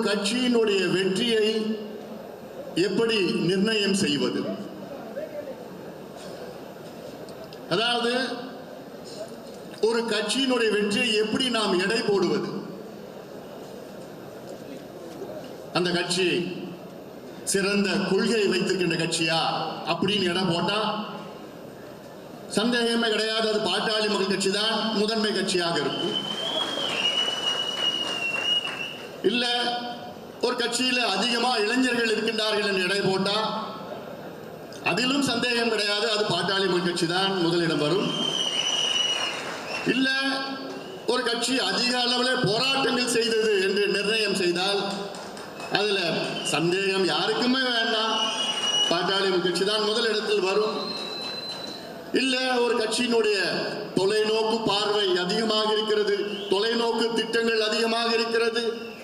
கட்சியினுடைய வெற்றியை எப்படி நிர்ணயம் செய்வது? அதாவது ஒரு கட்சியினுடைய வெற்றியை எப்படி நாம் எடை போடுவது? அந்த கட்சி சிறந்த கொள்கை வைத்திருக்கின்ற கட்சியா அப்படின்னு எடை போட்டா சந்தேகமே கிடையாது, அது பாட்டாளி மக்கள் கட்சி தான் முதன்மை கட்சியாக இருக்கும். இல்ல ஒரு கட்சியில அதிகமா இளைஞர்கள் இருக்கின்றார்கள் என்று எடை போட்டா அதிலும் சந்தேகம் கிடையாது, அது பாட்டாளி மக்கள் கட்சி தான் முதலிடம் வரும். இல்ல ஒரு கட்சி அதிக அளவில் போராட்டங்கள் செய்தது என்று நிர்ணயம் செய்தால் அதுல சந்தேகம் யாருக்குமே வேண்டாம், பாட்டாளி மக்கள் கட்சி தான் முதலிடத்தில் வரும். இல்ல ஒரு கட்சியினுடைய தொலைநோக்கு பார்வை அதிகமாக இருக்கிறது, தொலைநோக்கு திட்டங்கள் அதிகமாக இருக்கிறது,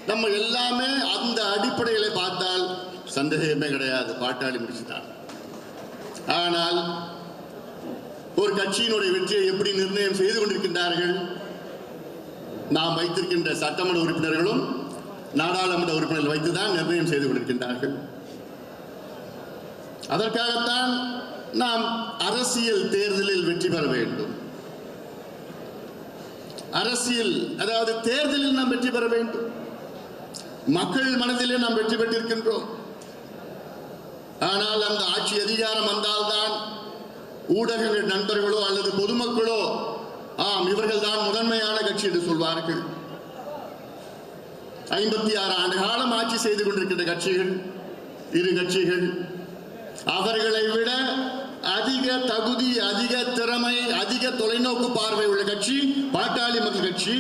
நம்ம எல்லாமே அந்த அடிப்படையில பார்த்தால் சந்தேகமே கிடையாது, பாட்டாளி கட்சி தான். ஆனால் ஒரு கட்சியினுடைய வெற்றியை எப்படி நிர்ணயம் செய்து கொண்டிருக்கின்றார்கள்? நாம் வைத்திருக்கின்ற சட்டமன்ற உறுப்பினர்களும் நாடாளுமன்ற உறுப்பினர்கள் வைத்துதான் நிர்ணயம் செய்து கொண்டிருக்கின்றார்கள். அதற்காகத்தான் நாம் அரசியல் தேர்தலில் வெற்றி பெற வேண்டும். அரசியல் அதாவது தேர்தலில் நாம் வெற்றி பெற வேண்டும். மக்கள் மனதிலே நாம் வெற்றி பெற்றிருக்கின்றோம். ஆனால் அந்த ஆட்சி அதிகாரம் வந்தால்தான் ஊடகங்கள் நண்பர்களோ அல்லது பொதுமக்களோ ஆம் இவர்கள் தான் முதன்மையான கட்சி என்று சொல்வார்கள். 56 ஆண்டு காலம் ஆட்சி செய்து கொண்டிருக்கின்ற கட்சிகள், இரு கட்சிகள், அவர்களை விட அதிக தகுதி, அதிக திறமை, அதிக தொலைநோக்கு பார்வை உள்ள கட்சி பாட்டாளி மக்கள் கட்சி.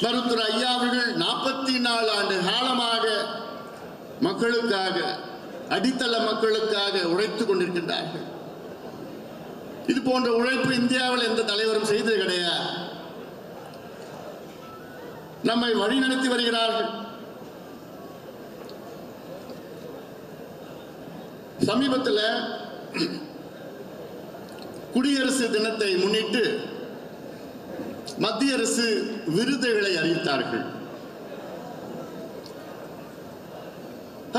மருத்துவர் ஐயா அவர்கள் 44 ஆண்டு காலமாக மக்களுக்காக, அடித்தள மக்களுக்காக உழைத்துக் கொண்டிருக்கின்றார்கள். இது போன்ற உழைப்பு இந்தியாவில் எந்த தலைவரும் செய்தது கிடையாது. நம்மை வழிநடத்தி வருகிறார்கள். சமீபத்தில் குடியரசு தினத்தை முன்னிட்டு மத்திய அரசு விருதுகளை அறிவித்தார்கள்.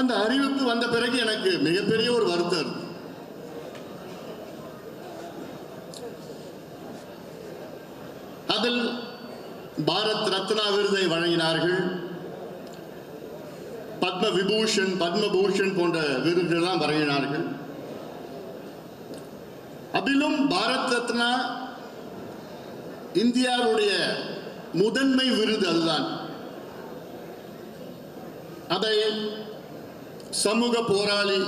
அந்த அறிவிப்பு வந்த பிறகு எனக்கு மிகப்பெரிய ஒரு வருத்தம். அதில் பாரத் ரத்னா விருதை வழங்கினார்கள். பத்ம விபூஷன், பத்மபூஷன் போன்ற விருதுகள்லாம் வழங்கினார்கள். அதிலும் பாரத் ரத்னா இந்தியாவுடைய முதன்மை விருது அதுதான். அதை சமூக போராளி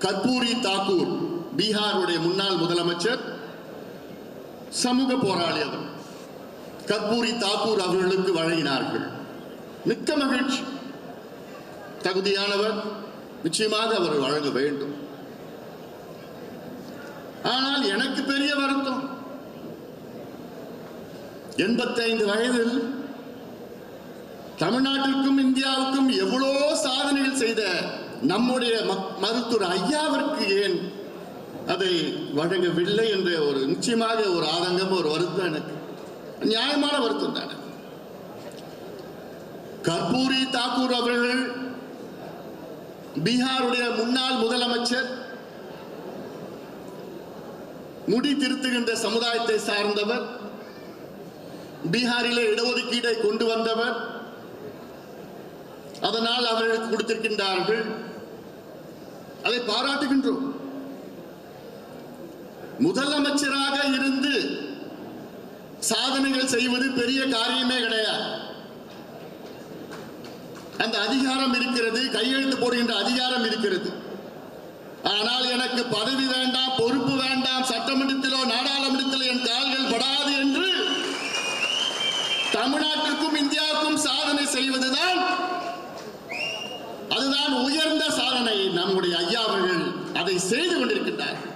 கர்பூரி தாக்கூர், பீகாருடைய முன்னாள் முதலமைச்சர், சமூக போராளி அவர் கர்பூரி தாக்கூர் அவர்களுக்கு வழங்கினார்கள். மிக்க மகிழ்ச்சி, தகுதியானவர், நிச்சயமாக அவர் வழங்க வேண்டும். ஆனால் எனக்கு பெரிய வருத்தம், 85 வயதில் தமிழ்நாட்டிற்கும் இந்தியாவுக்கும் எவ்வளோ சாதனைகள் செய்த நம்முடைய மருத்துவர் ஐயாவிற்கு ஏன் அதை வழங்கவில்லை என்ற ஒரு நிச்சயமாக ஒரு ஆதங்கம், ஒரு வருத்தம், எனக்கு நியாயமான வருத்தம் தானே. கர்பூரி தாக்கூர் அவர்கள் பீகாருடைய முன்னாள் முதலமைச்சர், முடி திருத்துகின்ற சமுதாயத்தை சார்ந்தவர், பீகாரிலே இடஒதுக்கீடை கொண்டு வந்தவர். அதனால் அவர்களுக்கு கொடுத்திருக்கின்றார்கள், அதை பாராட்டுகின்றோம். முதலமைச்சராக இருந்து சாதனைகள் செய்வது பெரிய காரியமே கிடையாது. அந்த அதிகாரம் இருக்கிறது, கையெழுத்து போடுகின்ற அதிகாரம் இருக்கிறது. ஆனால் எனக்கு பதவி வேண்டாம், பொறுப்பு வேண்டாம், சட்டமன்றத்திலோ நாடாளுமன்றத்திலோ என் கால்கள் படாது என்று தமிழ்நாட்டுக்கும் இந்தியாவுக்கும் சாதனை செய்வதுதான், அதுதான் உயர்ந்த சாதனை. நம்முடைய ஐயா அவர்கள் அதை செய்து கொண்டிருக்கின்றார்கள்.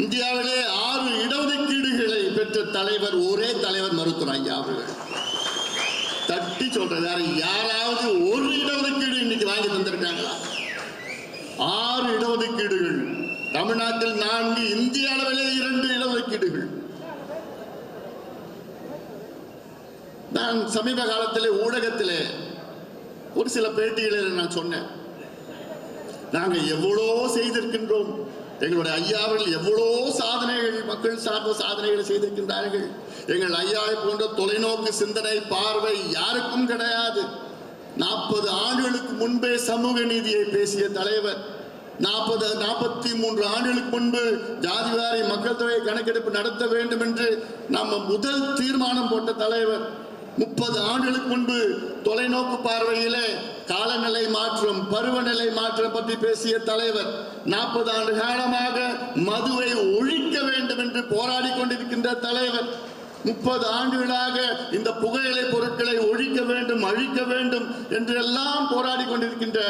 இந்தியாவிலே 6 இடஒதுக்கீடுகளை பெற்ற தலைவர், ஒரே தலைவர் மருத்துவர் ஐயா அவர்கள். தட்டி சொல்றாரு, யாராவது ஒரு இடஒதுக்கீடு இன்னைக்கு வாங்கி தந்திருக்காங்களா? 6 இடஒதுக்கீடுகள், தமிழ்நாட்டில் 4, இந்திய அளவிலே 2 இடஒதுக்கீடுகள். நான் சமீப காலத்திலே ஊடகத்திலே ஒரு சில பேட்டிகளில் நான் சொன்னேன், நாங்கள் எவ்வளோ செய்திருக்கின்றோம், எங்களுடைய ஐயாவர்கள் எவ்வளோ சாதனைகள், மக்கள் சார்ந்த சாதனைகளை செய்திருக்கின்றார்கள். எங்கள் ஐயாவை போன்ற தொலைநோக்கு சிந்தனை பார்வை யாருக்கும் கிடையாது. 40 ஆண்டுகளுக்கு முன்பே சமூக நீதியை பேசிய தலைவர், 43 ஆண்டுகளுக்கு முன்பு ஜாதிவாரி மக்கள் தொகை கணக்கெடுப்பு நடத்த வேண்டும் என்று நம்ம முதல் தீர்மானம் போட்ட தலைவர், 30 ஆண்டுகளுக்கு முன்பு தொலைநோக்கு பார்வையிலே காலநிலை மாற்றம், பருவநிலை மாற்றம் பற்றி பேசிய தலைவர், 40 ஆண்டு காலமாக மதுவை ஒழிக்க வேண்டும் என்று போராடி கொண்டிருக்கின்ற தலைவர், 30 ஆண்டுகளாக இந்த புகையிலை பொருட்களை ஒழிக்க வேண்டும், அழிக்க வேண்டும் என்று எல்லாம் போராடி கொண்டிருக்கின்ற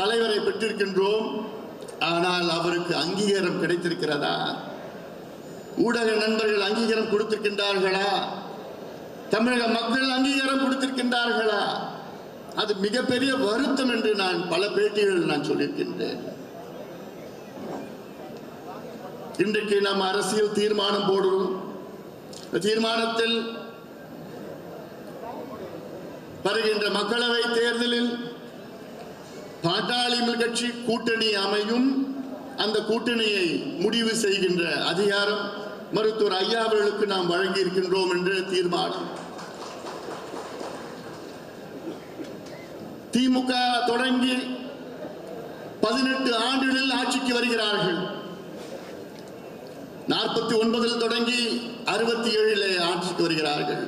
தலைவரை பெற்றிருக்கின்றோம். ஆனால் அவருக்கு அங்கீகாரம் கிடைத்திருக்கிறதா? ஊடக நண்பர்கள் அங்கீகாரம் கொடுத்திருக்கின்றார்களா? தமிழக மக்கள் அங்கீகாரம் கொடுத்திருக்கின்றார்களா? அது மிகப்பெரிய வருத்தம் என்று நான் பல பேட்டிகளில் நான் சொல்லியிருக்கின்றேன். இன்றைக்கு நாம் அரசியல் தீர்மானம் போடுறோம். தீர்மானத்தில் வருகின்ற மக்களவை தேர்தலில் பாட்டாளி கட்சி கூட்டணி அமையும். அந்த கூட்டணியை முடிவு செய்கின்ற அதிகாரம் மருத்துவர் ஐயா அவர்களுக்கு நாம் வழங்கி இருக்கின்றோம் என்று தீர்மானம். திமுக தொடங்கி 18 ஆண்டுகளில் ஆட்சிக்கு வருகிறார்கள். 49 தொடங்கி 67 ஆட்சிக்கு வருகிறார்கள்.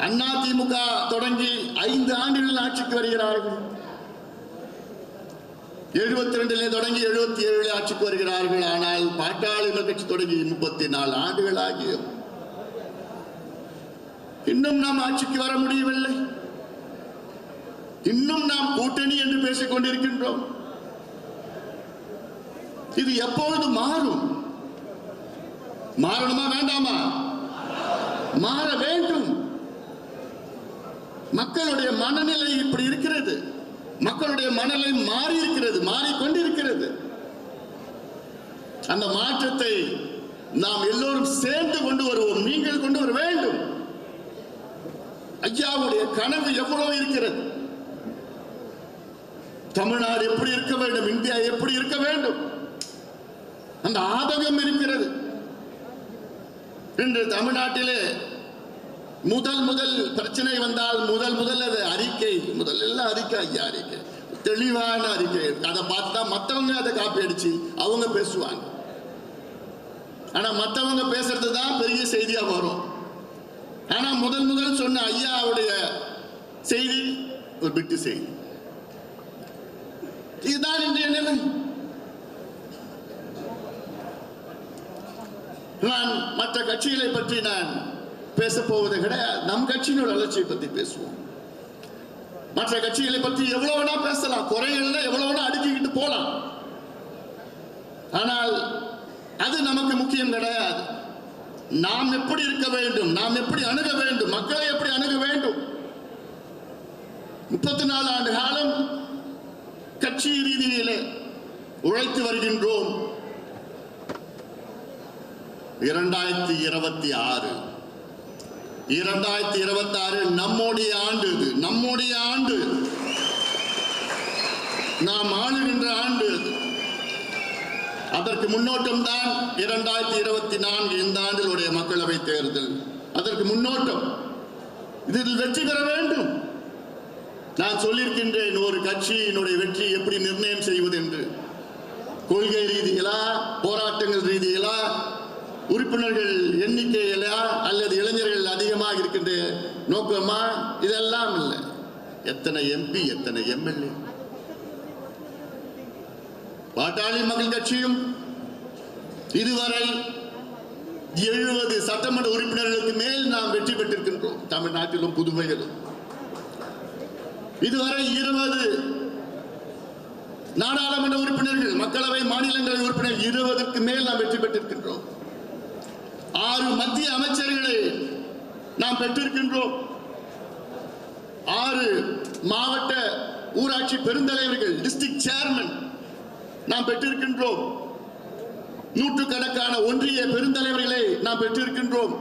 அண்ணா திமுக தொடங்கி 5 ஆண்டுகளில் ஆட்சிக்கு வருகிறார்கள். 72 தொடங்கி 77 ஆட்சிக்கு வருகிறார்கள். ஆனால் பாட்டாளி கட்சி தொடங்கி 34 ஆண்டுகள் ஆகியும் இன்னும் நாம் ஆட்சிக்கு வர முடியவில்லை. இன்னும் நாம் கூட்டணி என்று பேசிக் கொண்டிருக்கின்றோம். இது எப்பொழுது மாறும்? மாறணுமா வேண்டாமா? மாற வேண்டும். மக்களுடைய மனநிலை இப்படி இருக்கிறது. மக்களுடைய மனநிலை மாறி இருக்கிறது, மாறிக்கொண்டிருக்கிறது. அந்த மாற்றத்தை நாம் எல்லோரும் சேர்ந்து கொண்டு வருவோம். நீங்கள் கொண்டு வர வேண்டும். ஐயாவுடைய கனவு எவ்வளவு இருக்கிறது. தமிழ்நாடு எப்படி இருக்க வேண்டும், இந்தியா எப்படி இருக்க வேண்டும், அந்த ஆதகம் இருக்கிறது. இன்று தமிழ்நாட்டிலே முதல் பிரச்சனை வந்தால் முதல் அது அறிக்கை, முதல்ல அறிக்கை, ஐயா அறிக்கை, தெளிவான அறிக்கை. அதை பார்த்தா மற்றவங்க அதை காப்பி அடிச்சு அவங்க பேசுவாங்க. ஆனா மற்றவங்க பேசுறது தான் பெரிய செய்தியா வரும். ஆனா முதல் சொன்ன ஐயாவுடைய செய்தி ஒரு பிட்டு செய்தி. இதுதான் இன்றைய நிலை. நான் மற்ற கட்சிகளை பற்றி நான் பேசப்போவது கிடையாது. நம் கட்சியினோட வளர்ச்சியை பற்றி பேசுவோம். மற்ற கட்சிகளை பற்றி எவ்வளவு வேணா பேசலாம், குறைகள்ல எவ்வளவு வேணா அடுக்கிக்கிட்டு போலாம். ஆனால் அது நமக்கு முக்கியம் கிடையாது. நாம் எப்படி இருக்க வேண்டும், நாம் எப்படி அணுக வேண்டும், மக்களை எப்படி அணுக வேண்டும். 34 ஆண்டு காலம் கட்சி ரீதியிலே உழைத்து வருகின்றோம். 2026 நம்முடைய ஆண்டு. இது நம்முடைய ஆண்டு, நாம் ஆளுகின்ற ஆண்டு. அதற்கு முன்னோட்டம் தான் 2024 இந்த ஆண்டிலுடைய மக்களவை தேர்தல். அதற்கு முன்னோட்டம். இதில் வெற்றி பெற வேண்டும். நான் சொல்லியிருக்கின்றேன், ஒரு கட்சியினுடைய வெற்றி எப்படி நிர்ணயம் செய்வது என்று. கொள்கை ரீதியிலா, போராட்டங்கள் ரீதியிலா, உறுப்பினர்கள் எண்ணிக்கையிலா, அல்லது இளைஞர்கள் அதிகமாக இருக்கின்ற நோக்கமா, இதெல்லாம் இல்லை. எத்தனை எம்பி, எத்தனை எம்எல்ஏ. பாட்டாளி மக்கள் கட்சியும் இதுவரை 70 சட்டமன்ற உறுப்பினர்களுக்கு மேல் நாம் வெற்றி பெற்றிருக்கின்றோம். தமிழ்நாட்டிலும் புதுவையிலும் இதுவரை 20 நாடாளுமன்ற உறுப்பினர்கள், மக்களவை மாநிலங்களவை உறுப்பினர்கள் 20க்கு மேல் நாம் வெற்றி பெற்றிருக்கின்றோம். 6 மத்திய அமைச்சர்களை நாம் பெற்றிருக்கின்றோம். 6 மாவட்ட ஊராட்சி பெருந்தலைவர்கள், டிஸ்ட்ரிக்ட் சேர்மன் நாம் பெற்றிருக்கின்றோம். 100கணக்கான ஒன்றிய பெருந்தலைவர்களை நாம் பெற்றிருக்கின்றோம்.